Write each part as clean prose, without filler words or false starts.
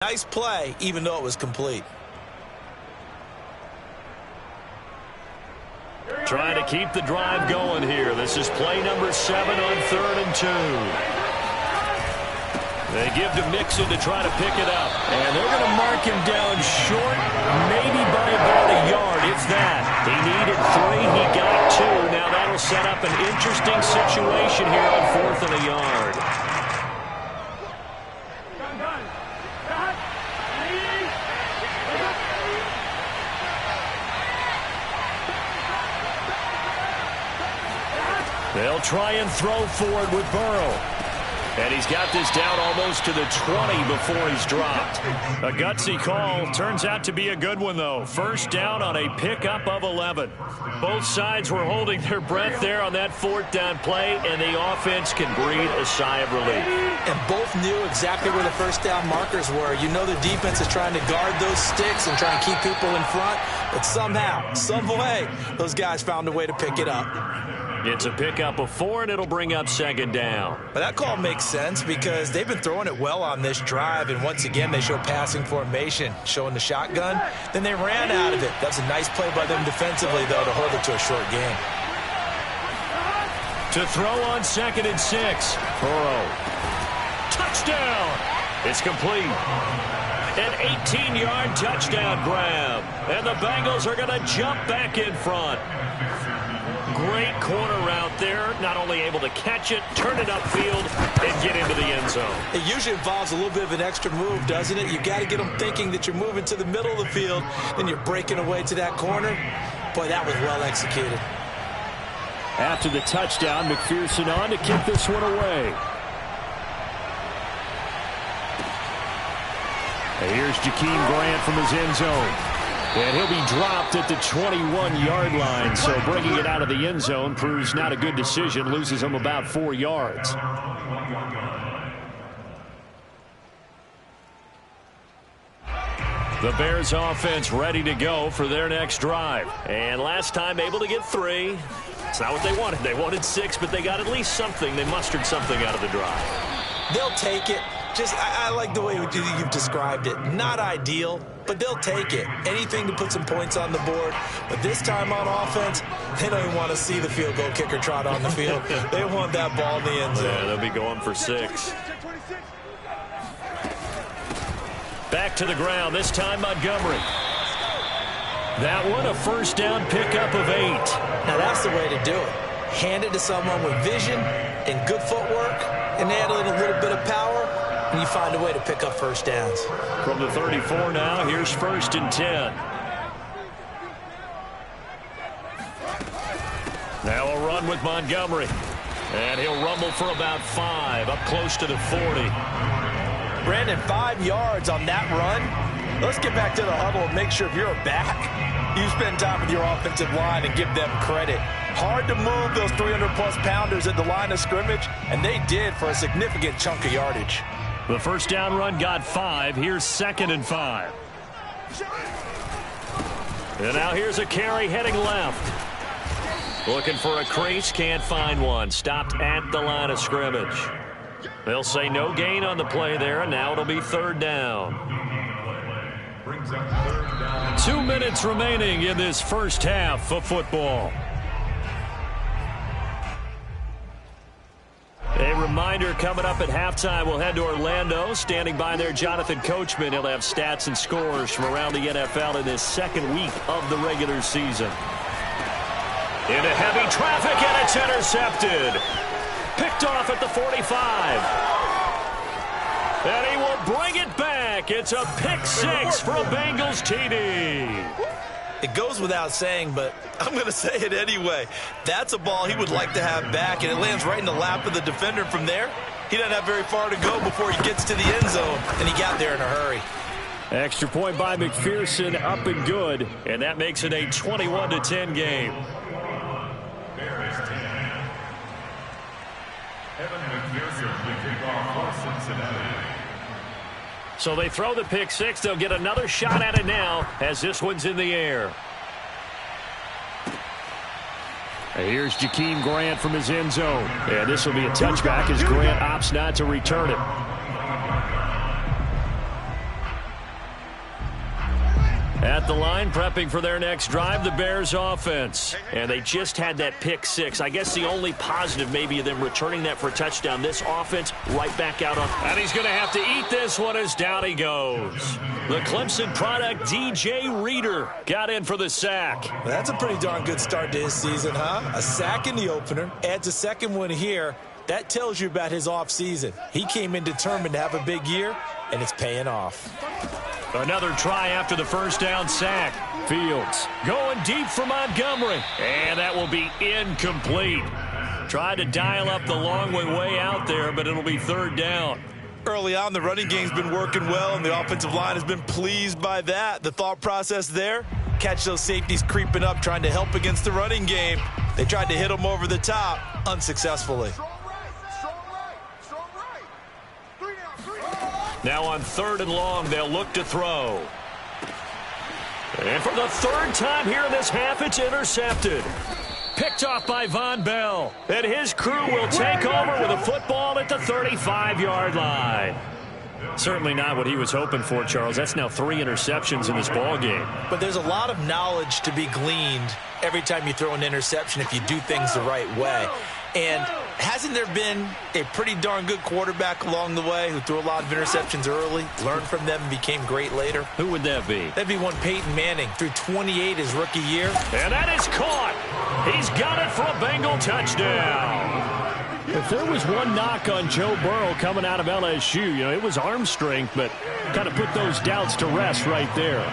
Nice play, even though it was complete. Trying to keep the drive going here. This is play number 7 on 3rd and 2. They give to Mixon to try to pick it up. And they're going to mark him down short, maybe by about a yard, if that. He needed 3. He got 2. Now that'll set up an interesting situation here on 4th and a yard. They'll try and throw forward with Burrow. And he's got this down almost to the 20 before he's dropped. A gutsy call. Turns out to be a good one, though. First down on a pickup of 11. Both sides were holding their breath there on that 4th down play, and the offense can breathe a sigh of relief. And both knew exactly where the first down markers were. You know the defense is trying to guard those sticks and try and keep people in front, but somehow, some way, those guys found a way to pick it up. It's a pickup of 4, and it'll bring up 2nd down. But that call makes sense because they've been throwing it well on this drive, and once again they show passing formation, showing the shotgun. Then they ran out of it. That's a nice play by them defensively, though, to hold it to a short gain. To throw on 2nd and 6. Burrow. Touchdown! It's complete. An 18-yard touchdown grab. And the Bengals are going to jump back in front. Great corner route there. Not only able to catch it, turn it upfield, and get into the end zone. It usually involves a little bit of an extra move, doesn't it? You got to get them thinking that you're moving to the middle of the field, then you're breaking away to that corner. Boy, that was well executed. After the touchdown, McPherson on to kick this one away. And here's Jakeem Grant from his end zone. And he'll be dropped at the 21-yard line, so bringing it out of the end zone proves not a good decision, loses him about 4 yards. The Bears offense ready to go for their next drive. And last time able to get 3. It's not what they wanted. They wanted 6, but they got at least something. They mustered something out of the drive. They'll take it. I like the way you've described it. Not ideal, but they'll take it. Anything to put some points on the board. But this time on offense, they don't even want to see the field goal kicker trot on the field. They want that ball in the end zone. Yeah, they'll be going for 6. Back to the ground, this time Montgomery. That one, a first down pickup of 8. Now that's the way to do it. Hand it to someone with vision and good footwork, and add in a little bit of power, and you find a way to pick up first downs. From the 34 now, here's 1st and 10. Now a run with Montgomery. And he'll rumble for about 5, up close to the 40. Brandon, 5 yards on that run. Let's get back to the huddle and make sure if you're a back, you spend time with your offensive line and give them credit. Hard to move those 300-plus pounders at the line of scrimmage, and they did for a significant chunk of yardage. The first down run got 5. Here's 2nd and 5. And now here's a carry heading left. Looking for a crease, can't find one. Stopped at the line of scrimmage. They'll say no gain on the play there, and now it'll be 3rd down. 2 minutes remaining in this first half of football. A reminder coming up at halftime, we'll head to Orlando. Standing by there, Jonathan Coachman. He'll have stats and scores from around the NFL in this 2nd week of the regular season. Into heavy traffic, and it's intercepted. Picked off at the 45. And he will bring it back. It's a pick 6 for a Bengals TD. It goes without saying, but I'm going to say it anyway. That's a ball he would like to have back, and it lands right in the lap of the defender. From there, he doesn't have very far to go before he gets to the end zone, and he got there in a hurry. Extra point by McPherson, up and good, and that makes it a 21-10 game. Bears 10. Evan McPherson will kick off for Cincinnati. So they throw the pick 6. They'll get another shot at it now as this one's in the air. Here's Jakeem Grant from his end zone. And this will be a touchback as Grant opts not to return it. At the line, prepping for their next drive, the Bears offense. And they just had that pick six. I guess the only positive maybe of them returning that for a touchdown. This offense right back out on. And he's going to have to eat this one as down he goes. The Clemson product, DJ Reader, got in for the sack. Well, that's a pretty darn good start to his season, huh? A sack in the opener, adds a second one here. That tells you about his offseason. He came in determined to have a big year, and it's paying off. Another try after the first down sack. Fields going deep for Montgomery. And that will be incomplete. Tried to dial up the long way out there, but it'll be third down. Early on, the running game's been working well, and the offensive line has been pleased by that. The thought process there, catch those safeties creeping up, trying to help against the running game. They tried to hit them over the top, unsuccessfully. Now on third and long, they'll look to throw. And for the third time here in this half, it's intercepted. Picked off by Von Bell. And his crew will take over with a football at the 35-yard line. Certainly not what he was hoping for, Charles. That's now 3 interceptions in this ball game. But there's a lot of knowledge to be gleaned every time you throw an interception if you do things the right way. And hasn't there been a pretty darn good quarterback along the way who threw a lot of interceptions early, learned from them, and became great later? Who would that be? That'd be one Peyton Manning, threw 28 his rookie year. And that is caught. He's got it for a Bengal touchdown. If there was one knock on Joe Burrow coming out of LSU, it was arm strength, but kind of put those doubts to rest right there.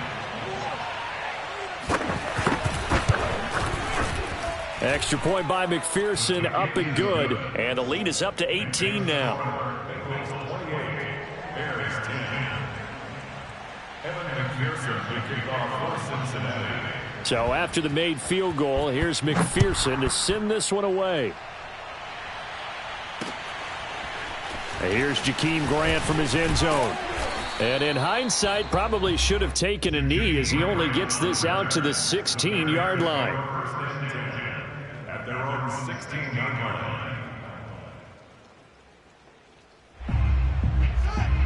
Extra point by McPherson, up and good. And the lead is up to 18 now. So after the made field goal, here's McPherson to send this one away. Here's Jakeem Grant from his end zone. And in hindsight, probably should have taken a knee as he only gets this out to the 16-yard line. At their own 16-yard line.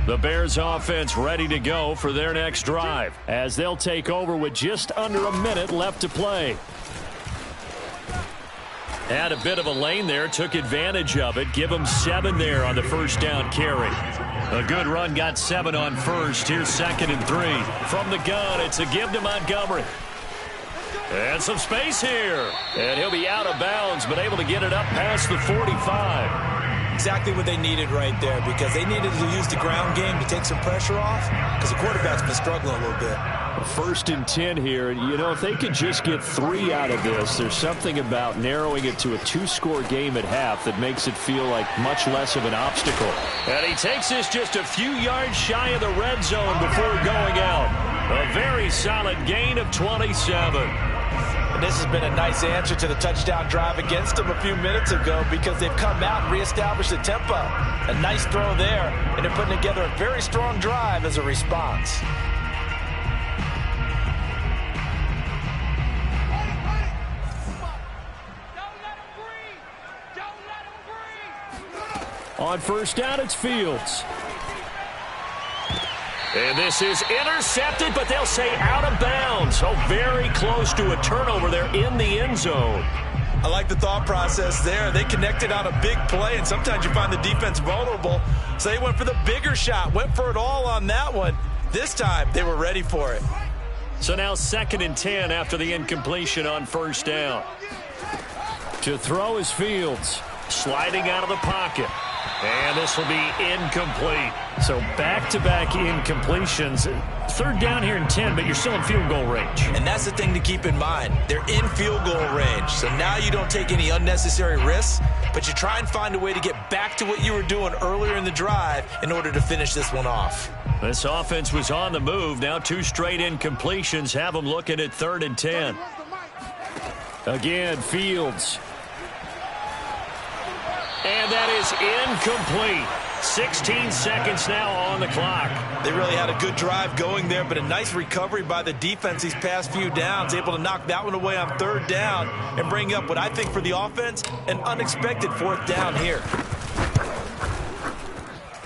The Bears offense ready to go for their next drive as they'll take over with just under a minute left to play. Had a bit of a lane there, took advantage of it. Give them 7 there on the first down carry. A good run, got 7 on first. Here's 2nd and 3. From the gun, it's a give to Montgomery. And some space here. And he'll be out of bounds, but able to get it up past the 45. Exactly what they needed right there, because they needed to use the ground game to take some pressure off, because the quarterback's been struggling a little bit. 1st and 10 here. If they could just get 3 out of this, there's something about narrowing it to a 2-score game at half that makes it feel like much less of an obstacle. And he takes this just a few yards shy of the red zone before going out. A very solid gain of 27. And this has been a nice answer to the touchdown drive against them a few minutes ago, because they've come out and reestablished the tempo. A nice throw there, and they're putting together a very strong drive as a response. On first down, it's Fields. And this is intercepted, but they'll say out of bounds. So very close to a turnover there in the end zone. I like the thought process there. They connected on a big play, and sometimes you find the defense vulnerable. So they went for the bigger shot, went for it all on that one. This time, they were ready for it. So now 2nd and 10 after the incompletion on first down. To throw is Fields. Sliding out of the pocket. And this will be incomplete. So back-to-back incompletions. 3rd down here and 10, but you're still in field goal range. And that's the thing to keep in mind. They're in field goal range. So now you don't take any unnecessary risks, but you try and find a way to get back to what you were doing earlier in the drive in order to finish this one off. This offense was on the move. Now 2 straight incompletions have them looking at 3rd and 10. Again, Fields. And that is incomplete. 16 seconds now on the clock. They really had a good drive going there, but a nice recovery by the defense these past few downs, able to knock that one away on 3rd down and bring up what I think for the offense, an unexpected 4th down here.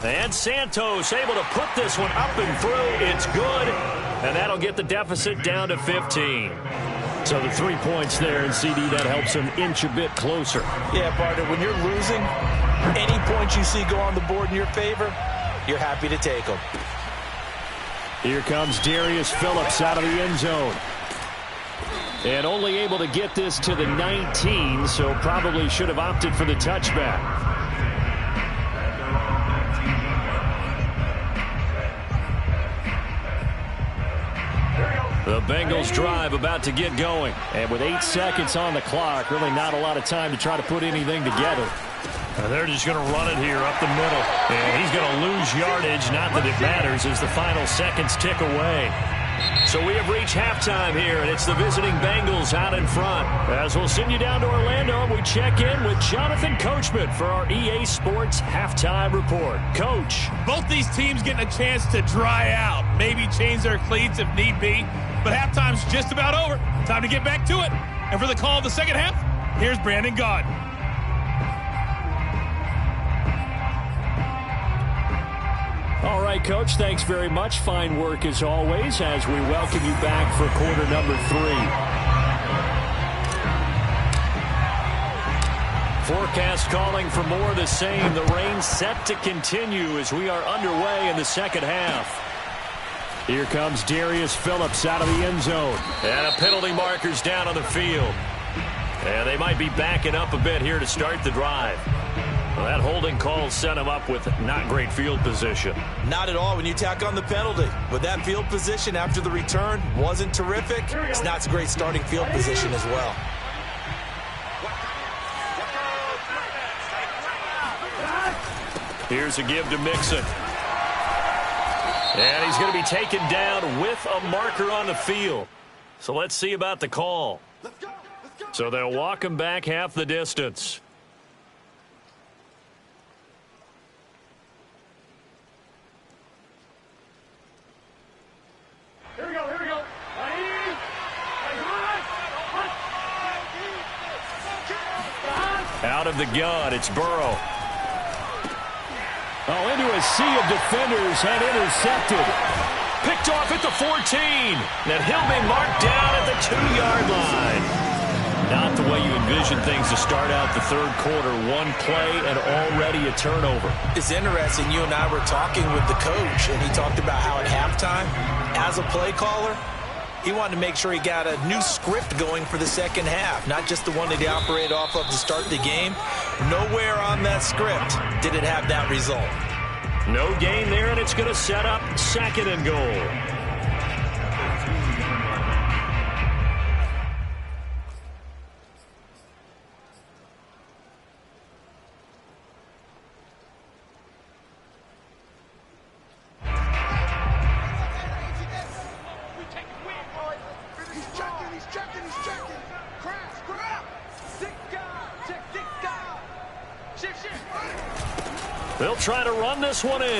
And Santos able to put this one up and through. It's good. And that'll get the deficit down to 15. So the 3 points there, and CD, that helps them inch a bit closer. Yeah, partner, when you're losing, any points you see go on the board in your favor, you're happy to take them. Here comes Darius Phillips out of the end zone. And only able to get this to the 19, so probably should have opted for the touchback. The Bengals drive about to get going. And with 8 seconds on the clock, really not a lot of time to try to put anything together. And they're just going to run it here up the middle. And he's going to lose yardage. Not that it matters as the final seconds tick away. So we have reached halftime here, and it's the visiting Bengals out in front. As we'll send you down to Orlando, and we check in with Jonathan Coachman for our EA Sports Halftime Report. Coach. Both these teams getting a chance to dry out, maybe change their cleats if need be, but halftime's just about over. Time to get back to it. And for the call of the second half, here's Brandon Gaudin. All right, Coach, thanks very much. Fine work as always as we welcome you back for quarter number 3. Forecast calling for more of the same. The rain set to continue as we are underway in the second half. Here comes Darius Phillips out of the end zone. And a penalty marker's down on the field. And they might be backing up a bit here to start the drive. Well, that holding call set him up with not great field position. Not at all when you tack on the penalty. But that field position after the return wasn't terrific. It's not a great starting field position as well. Here's a give to Mixon. And he's going to be taken down with a marker on the field. So let's see about the call. So they'll walk him back half the distance. Here we go. Out of the gun, it's Burrow. Oh, into a sea of defenders and intercepted. Picked off at the 14. And he'll be marked down at the 2-yard line. Not the way you envision things to start out the third quarter. One play and already a turnover. It's interesting. You and I were talking with the coach, and he talked about how at halftime, as a play caller, he wanted to make sure he got a new script going for the second half, not just the one that he operated off of to start the game. Nowhere on that script did it have that result. No gain there, and it's going to set up second and goal. They'll try to run this one in.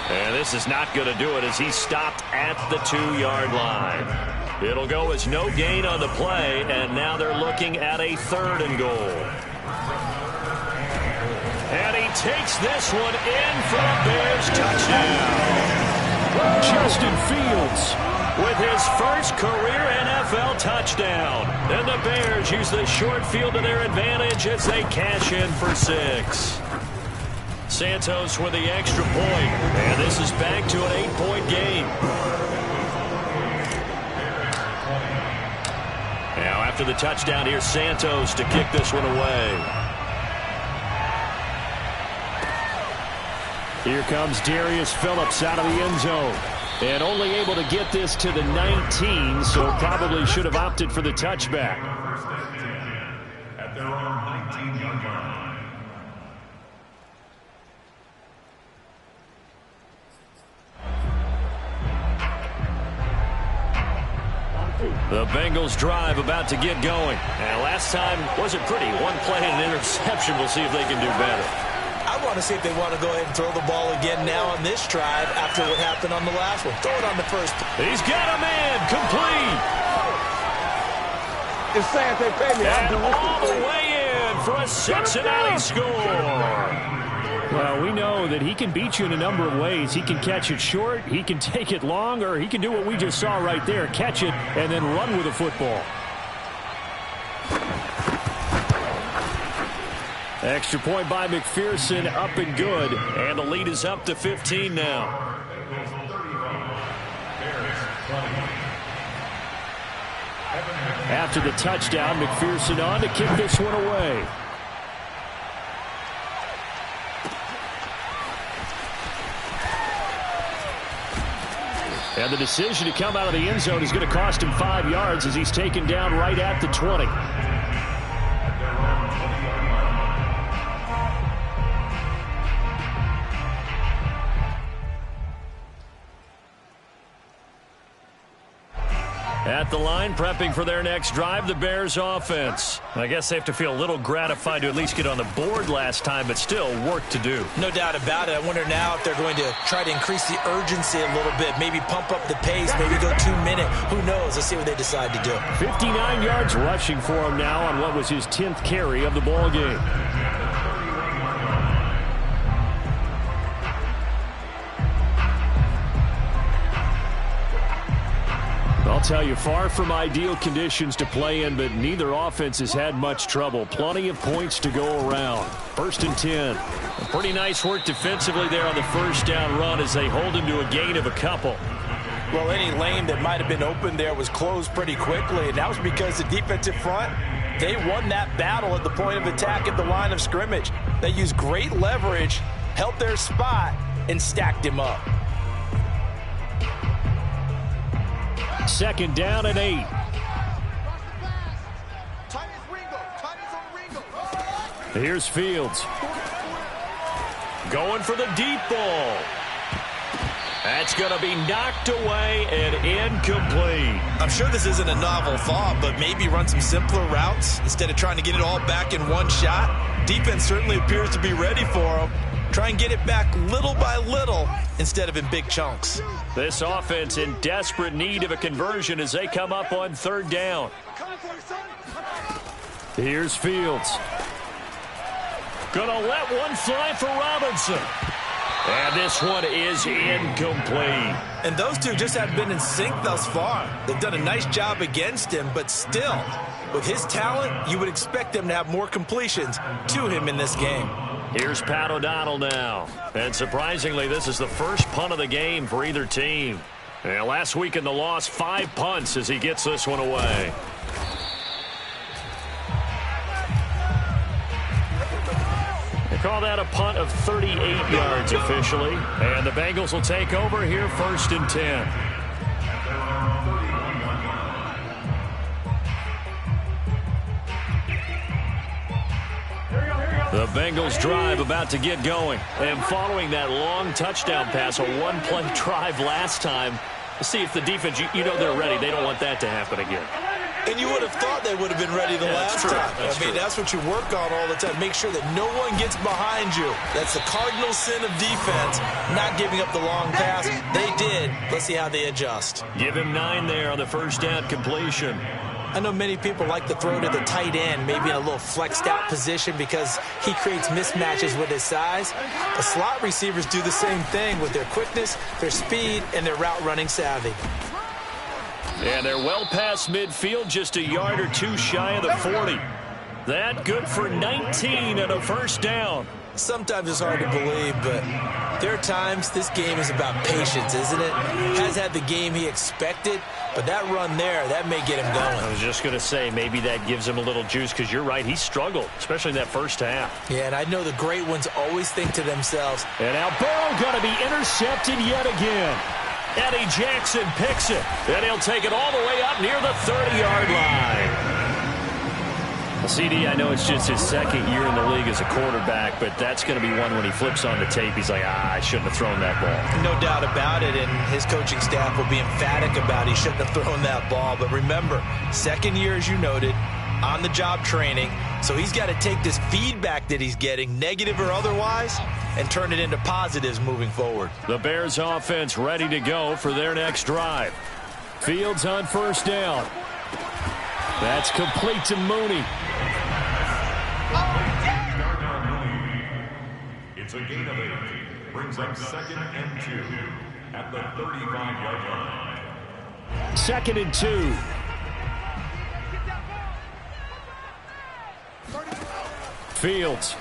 And this is not going to do it as he stopped at the 2-yard line. It'll go as no gain on the play, and now they're looking at a third and goal. And he takes this one in for a Bears touchdown. Justin Fields with his first career NFL touchdown. And the Bears use the short field to their advantage as they cash in for 6. Santos with the extra point. And this is back to an 8-point game. Now after the touchdown, here's Santos to kick this one away. Here comes Darius Phillips out of the end zone. And only able to get this to the 19, so probably should have opted for the touchback. At their own 19-yard line. The Bengals drive about to get going. And last time wasn't pretty. One play and an interception. We'll see if they can do better. I want to see if they want to go ahead and throw the ball again now on this drive after what happened on the last one. Throw it on the first. He's got a man complete. It's saying they pay me. And all the way in for a Cincinnati score. Well, we know that he can beat you in a number of ways. He can catch it short, he can take it long, or he can do what we just saw right there, catch it and then run with the football. Extra point by McPherson, up and good. And the lead is up to 15 now. After the touchdown, McPherson on to kick this one away. And the decision to come out of the end zone is going to cost him 5 yards as he's taken down right at the 20. At the line, prepping for their next drive, the Bears offense. I guess they have to feel a little gratified to at least get on the board last time, but still work to do. No doubt about it. I wonder now if they're going to try to increase the urgency a little bit, maybe pump up the pace, maybe go 2 minute. Who knows? Let's see what they decide to do. 59 yards rushing for him now on what was his 10th carry of the ball game. I'll tell you, far from ideal conditions to play in, but neither offense has had much trouble. Plenty of points to go around. 1st and 10. Pretty nice work defensively there on the first down run as they hold him to a gain of a couple. Well, any lane that might have been open there was closed pretty quickly, and that was because the defensive front, they won that battle at the point of attack at the line of scrimmage. They used great leverage, held their spot, and stacked him up. 2nd down and 8. Here's Fields. Going for the deep ball. That's going to be knocked away and incomplete. I'm sure this isn't a novel thought, but maybe run some simpler routes instead of trying to get it all back in one shot. Defense certainly appears to be ready for him. Try and get it back little by little instead of in big chunks. This offense in desperate need of a conversion as they come up on 3rd down. Here's Fields. Gonna let one fly for Robinson. And this one is incomplete. And those two just haven't been in sync thus far. They've done a nice job against him, but still, with his talent, you would expect them to have more completions to him in this game. Here's Pat O'Donnell now. And surprisingly, this is the first punt of the game for either team. And last week in the loss, 5 punts as he gets this one away. They call that a punt of 38 yards officially. And the Bengals will take over here 1st and 10. The Bengals drive about to get going. And following that long touchdown pass, a one-play drive last time, let's see if the defense, you know they're ready. They don't want that to happen again. And you would have thought they would have been ready the last time. I mean, that's what you work on all the time. Make sure that no one gets behind you. That's the cardinal sin of defense, not giving up the long pass. They did. Let's see how they adjust. Give him 9 there on the first down completion. I know many people like to throw to the tight end, maybe in a little flexed out position because he creates mismatches with his size. The slot receivers do the same thing with their quickness, their speed, and their route running savvy. And they're well past midfield, just a yard or 2 shy of the 40. That good for 19 and a first down. Sometimes it's hard to believe, but there are times this game is about patience, isn't it? Has had the game he expected, but that run there, that may get him going. I was just going to say, maybe that gives him a little juice, because you're right, he struggled, especially in that first half. Yeah, and I know the great ones always think to themselves. And now Burrow going to be intercepted yet again. Eddie Jackson picks it, and he'll take it all the way up near the 30-yard line. CD, I know it's just his 2nd year in the league as a quarterback, but that's going to be one when he flips on the tape, he's like, I shouldn't have thrown that ball. No doubt about it, and his coaching staff will be emphatic about he shouldn't have thrown that ball. But remember, 2nd year, as you noted, on-the-job training, so he's got to take this feedback that he's getting, negative or otherwise, and turn it into positives moving forward. The Bears offense ready to go for their next drive. Fields on first down. That's complete to Mooney. It's a gain of 8. Brings up 2nd and 2 at the 35-yard line. 2nd and 2. Fields.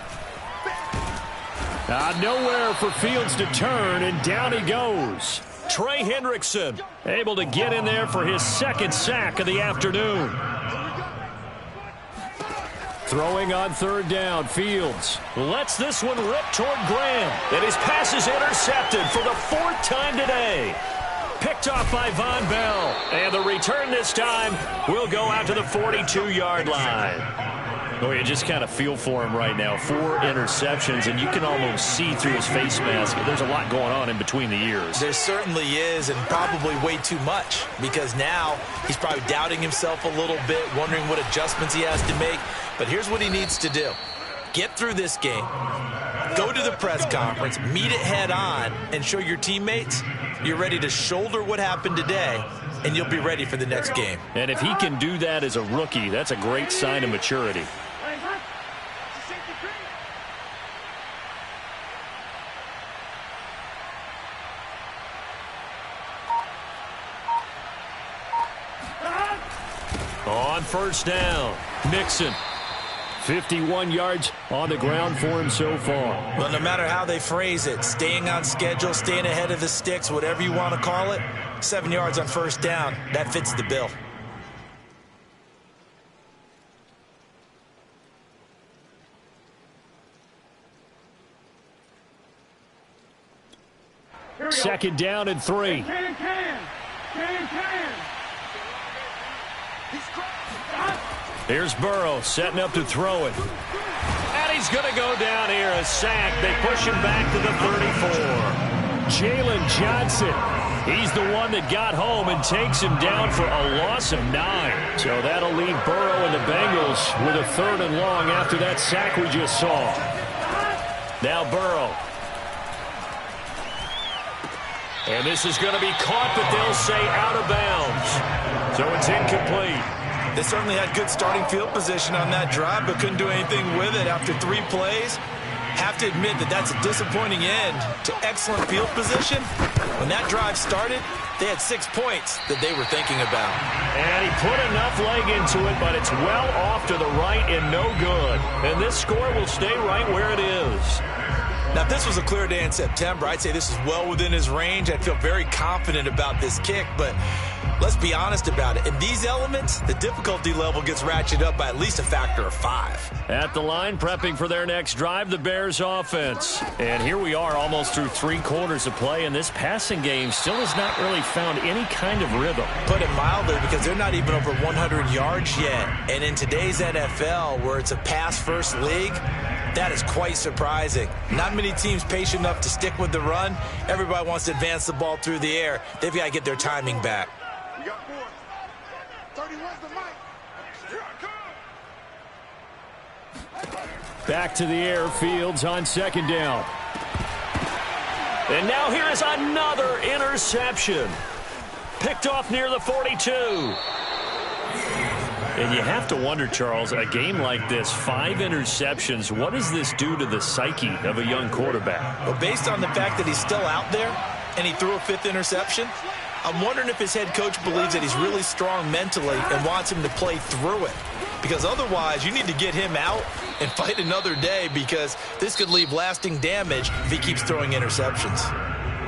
Nowhere for Fields to turn, and down he goes. Trey Hendrickson able to get in there for his 2nd sack of the afternoon. Throwing on 3rd down, Fields lets this one rip toward Graham, and his pass is intercepted for the 4th time today. Picked off by Von Bell, and the return this time will go out to the 42-yard line. Oh, you just kind of feel for him right now. 4 interceptions, and you can almost see through his face mask. There's a lot going on in between the ears. There certainly is, and probably way too much, because now he's probably doubting himself a little bit, wondering what adjustments he has to make. But here's what he needs to do. Get through this game, go to the press conference, meet it head on, and show your teammates you're ready to shoulder what happened today, and you'll be ready for the next game. And if he can do that as a rookie, that's a great sign of maturity. On 1st down, Mixon. 51 yards on the ground for him so far. Well, no matter how they phrase it, staying on schedule, staying ahead of the sticks, whatever you want to call it, 7 yards on 1st down, that fits the bill. Second down and 3. Here's Burrow setting up to throw it. And he's going to go down here, a sack. They push him back to the 34. Jalen Johnson, he's the one that got home and takes him down for a loss of 9. So that'll leave Burrow and the Bengals with a 3rd and long after that sack we just saw. Now Burrow. And this is going to be caught, but they'll say out of bounds. So it's incomplete. They certainly had good starting field position on that drive, but couldn't do anything with it after 3 plays. Have to admit that that's a disappointing end to excellent field position. When that drive started, they had 6 points that they were thinking about. And he put enough leg into it, but it's well off to the right and no good. And this score will stay right where it is. Now, if this was a clear day in September, I'd say this is well within his range. I'd feel very confident about this kick, but let's be honest about it. In these elements, the difficulty level gets ratcheted up by at least a factor of 5. At the line, prepping for their next drive, the Bears offense. And here we are almost through 3 quarters of play, and this passing game still has not really found any kind of rhythm. Put it mildly, because they're not even over 100 yards yet. And in today's NFL, where it's a pass-first league, that is quite surprising. Not many teams patient enough to stick with the run. Everybody wants to advance the ball through the air. They've got to get their timing back. Back to the air, Fields on 2nd down. And now here is another interception. Picked off near the 42. And you have to wonder, Charles, a game like this, 5 interceptions, what does this do to the psyche of a young quarterback? Well, based on the fact that he's still out there and he threw a 5th interception, I'm wondering if his head coach believes that he's really strong mentally and wants him to play through it. Because otherwise, you need to get him out and fight another day, because this could leave lasting damage if he keeps throwing interceptions.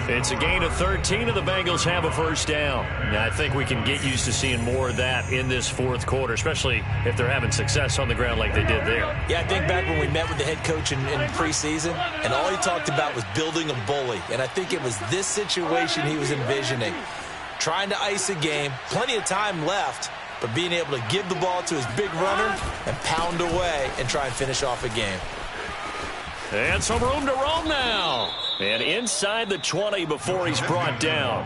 It's a gain of 13, and the Bengals have a 1st down. Now, I think we can get used to seeing more of that in this 4th quarter, especially if they're having success on the ground like they did there. Yeah, I think back when we met with the head coach in preseason, and all he talked about was building a bully. And I think it was this situation he was envisioning. Trying to ice a game, plenty of time left, but being able to give the ball to his big runner and pound away and try and finish off a game. And some room to roam now. And inside the 20 before he's brought down.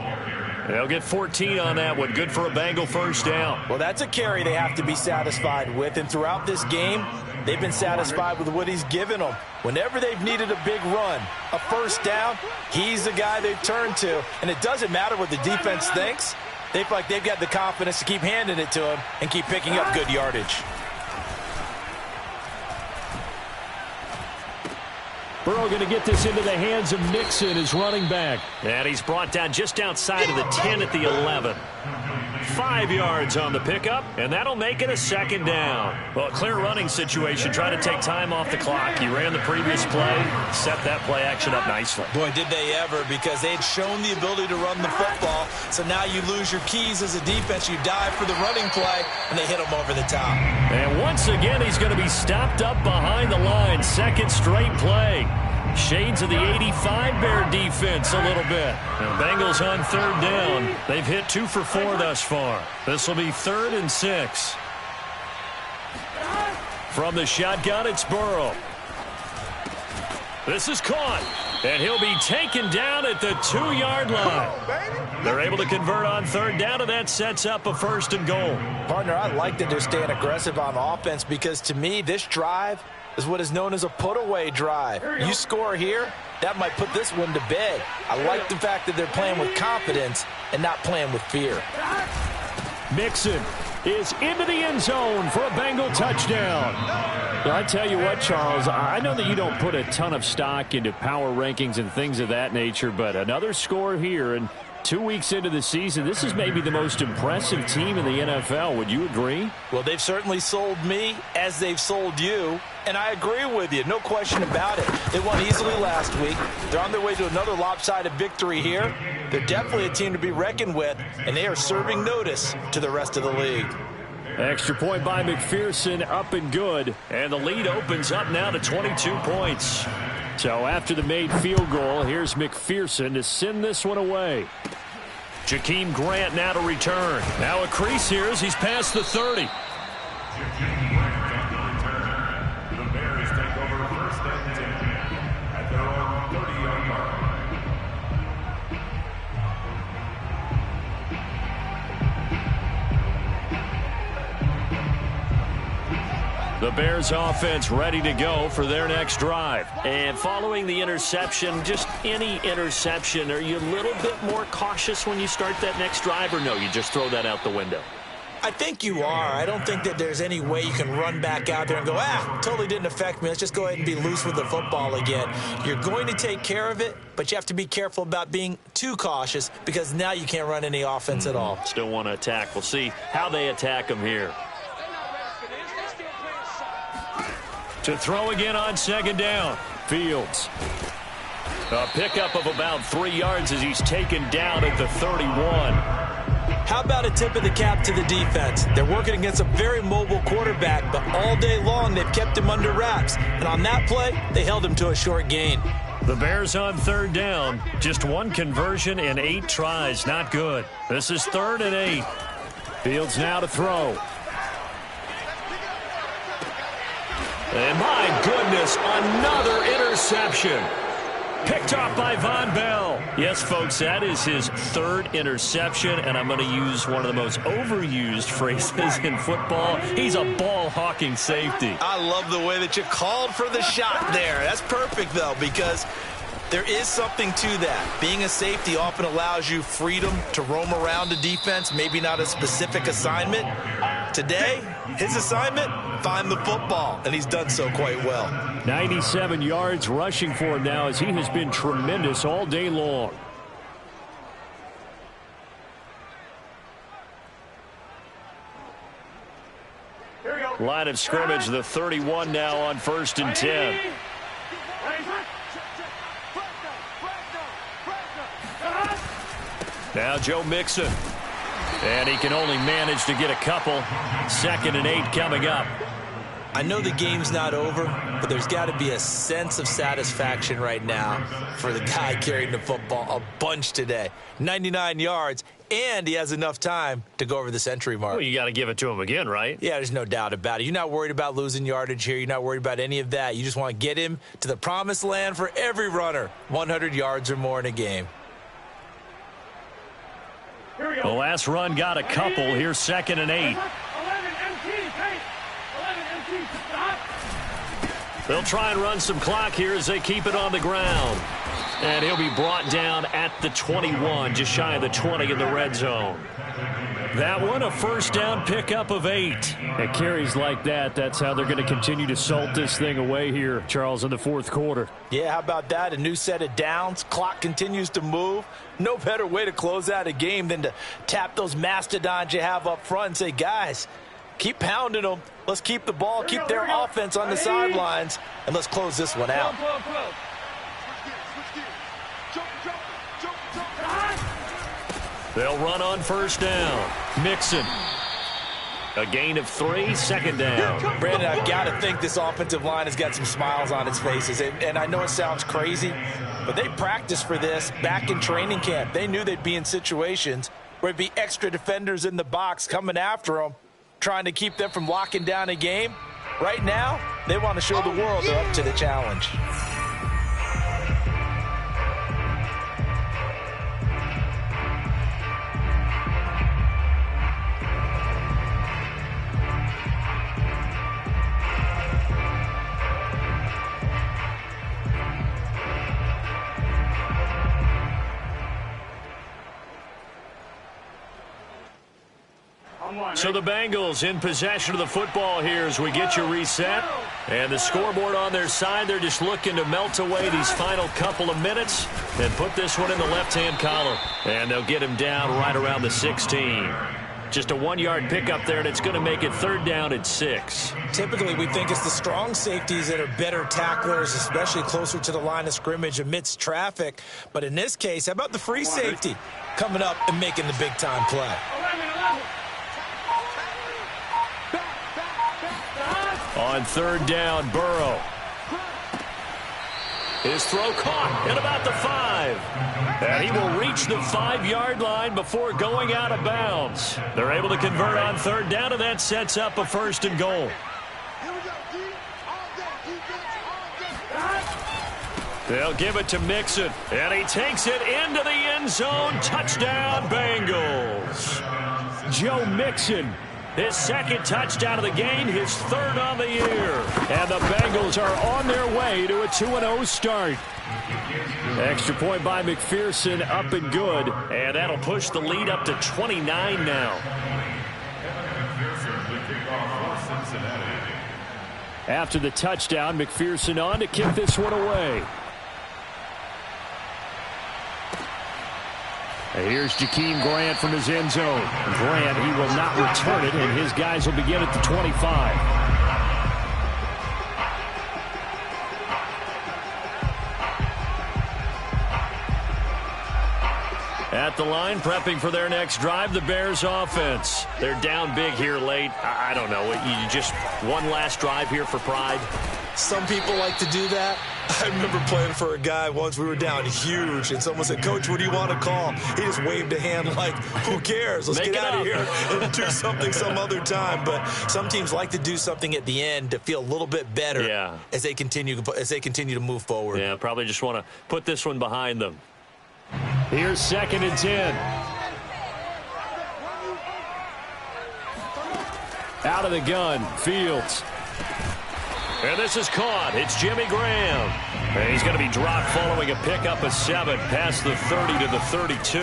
They'll get 14 on that one. Good for a Bengal 1st down. Well, that's a carry they have to be satisfied with. And throughout this game, they've been satisfied with what he's given them. Whenever they've needed a big run, a 1st down, he's the guy they've turned to. And it doesn't matter what the defense thinks. They feel like they've got the confidence to keep handing it to him and keep picking up good yardage. Burrow going to get this into the hands of Mixon, his running back. And he's brought down just outside of the 10 at the 11. 5 yards on the pickup, and that'll make it a second down. Well, a clear running situation, trying to take time off the clock. He ran the previous play, set that play action up nicely. Boy, did they ever, because they had shown the ability to run the football. So now you lose your keys as a defense. You dive for the running play, and they hit him over the top. And once again, he's going to be stopped up behind the line. Second straight play. Shades of the 85 Bear defense a little bit. Now, Bengals on third down. They've hit 2 for 4 thus far. This will be 3rd and 6. From the shotgun, it's Burrow. This is caught, and he'll be taken down at the 2-yard line. They're able to convert on third down, and that sets up a 1st and goal. Partner, I like that they're staying aggressive on offense because, to me, this drive is what is known as a put-away drive. You score here, that might put this one to bed. I like the fact that they're playing with confidence and not playing with fear. Mixon is into the end zone for a Bengal touchdown. Well, I tell you what, Charles, I know that you don't put a ton of stock into power rankings and things of that nature, but another score here, and 2 weeks into the season, this is maybe the most impressive team in the NFL. Would you agree? Well, they've certainly sold me as they've sold you, and I agree with you. No question about it. They won easily last week. They're on their way to another lopsided victory here. They're definitely a team to be reckoned with, and they are serving notice to the rest of the league. Extra point by McPherson, up and good. And the lead opens up now to 22 points. So after the made field goal, here's McPherson to send this one away. Jakeem Grant now to return. Now a crease here as he's past the 30. Jakeem Grant on the return. The Bears take over 1st and 10 at their own 30-yard line. The Bears offense ready to go for their next drive. And following the interception, just any interception, are you a little bit more cautious when you start that next drive, or no, you just throw that out the window? I think you are. I don't think that there's any way you can run back out there and go, totally didn't affect me. Let's just go ahead and be loose with the football again. You're going to take care of it, but you have to be careful about being too cautious because now you can't run any offense at all. Still want to attack. We'll see how they attack them here. To throw again on second down. Fields. A pickup of about 3 yards as he's taken down at the 31. How about a tip of the cap to the defense? They're working against a very mobile quarterback, but all day long they've kept him under wraps. And on that play, they held him to a short gain. The Bears on third down. Just 1 conversion in 8 tries. Not good. This is 3rd and 8. Fields now to throw. And my goodness, another interception. Picked off by Von Bell. Yes, folks, that is his 3rd interception, and I'm going to use one of the most overused phrases in football. He's a ball-hawking safety. I love the way that you called for the shot there. That's perfect, though, because there is something to that. Being a safety often allows you freedom to roam around the defense, maybe not a specific assignment. Today, his assignment, find the football, and he's done so quite well. 97 yards rushing for him now as he has been tremendous all day long. Line of scrimmage, the 31 now on 1st and 10. Now Joe Mixon. And he can only manage to get a couple. 2nd and 8 coming up. I know the game's not over, but there's got to be a sense of satisfaction right now for the guy carrying the football a bunch today. 99 yards, and he has enough time to go over the century mark. Well, you got to give it to him again, right? Yeah, there's no doubt about it. You're not worried about losing yardage here. You're not worried about any of that. You just want to get him to the promised land for every runner. 100 yards or more in a game. The last run got a couple. Here's 2nd and 8. They'll try and run some clock here as they keep it on the ground. And he'll be brought down at the 21, just shy of the 20 in the red zone. That one, a first down pickup of 8. At carries like that, that's how they're going to continue to salt this thing away here, Charles, in the fourth quarter. Yeah, how about that? A new set of downs. Clock continues to move. No better way to close out a game than to tap those mastodons you have up front and say, guys, keep pounding them. Let's keep the ball, keep their offense on the sidelines, and let's close this one out. They'll run on first down. Mixon. A gain of 3, second down. Brandon, I've got to think this offensive line has got some smiles on its faces. And I know it sounds crazy, but they practiced for this back in training camp. They knew they'd be in situations where there'd be extra defenders in the box coming after them, trying to keep them from locking down a game. Right now, they want to show the world they're up to the challenge. So the Bengals in possession of the football here as we get you reset. And the scoreboard on their side, they're just looking to melt away these final couple of minutes and put this one in the left-hand column. And they'll get him down right around the 16. Just a 1-yard pickup there, and it's going to make it third down at 6. Typically, we think it's the strong safeties that are better tacklers, especially closer to the line of scrimmage amidst traffic. But in this case, how about the free safety coming up and making the big-time play? On third down, Burrow. His throw caught at about the 5. And he will reach the 5-yard line before going out of bounds. They're able to convert on third down, and that sets up a first and goal. They'll give it to Mixon, and he takes it into the end zone. Touchdown, Bengals. Joe Mixon. His second touchdown of the game, his third on the year. And the Bengals are on their way to a 2-0 start. Extra point by McPherson, up and good. And that'll push the lead up to 29 now. After the touchdown, McPherson on to kick this one away. Here's Jakeem Grant from his end zone. Grant, he will not return it, and his guys will begin at the 25. At the line, prepping for their next drive, the Bears offense. They're down big here late. I don't know. You just one last drive here for pride? Some people like to do that. I remember playing for a guy once. We were down huge, and someone said, "Coach, what do you want to call?" He just waved a hand like, who cares? Let's get out of here and do something some other time. But some teams like to do something at the end to feel a little bit better as they continue to move forward. Yeah, probably just want to put this one behind them. Here's 2nd and 10. Out of the gun, Fields. And this is caught. It's Jimmy Graham. And he's going to be dropped following a pickup of 7 past the 30 to the 32.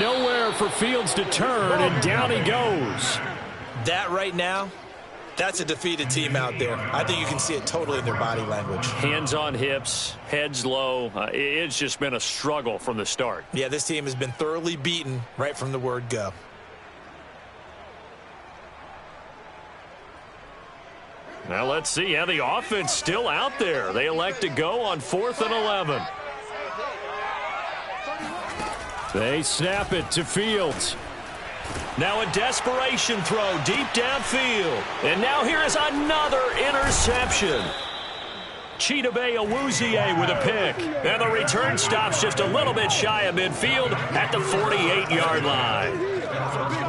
Nowhere for Fields to turn, and down he goes. That right now, that's a defeated team out there. I think you can see it totally in their body language. Hands on hips, heads low. It's just been a struggle from the start. Yeah, this team has been thoroughly beaten right from the word go. Now let's see how the offense still out there. They elect to go on 4th and 11. They snap it to Fields. Now a desperation throw deep downfield. And now here is another interception. Chidobe Awuzie with a pick. And the return stops just a little bit shy of midfield at the 48-yard line.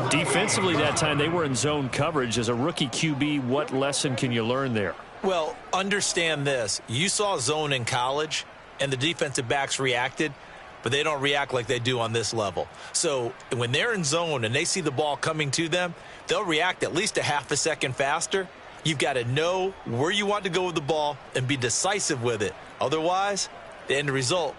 Defensively that time, they were in zone coverage. As a rookie QB, what lesson can you learn there? Well, understand this. You saw zone in college, and the defensive backs reacted, but they don't react like they do on this level. So when they're in zone and they see the ball coming to them, they'll react at least a half a second faster. You've got to know where you want to go with the ball and be decisive with it. Otherwise, the end result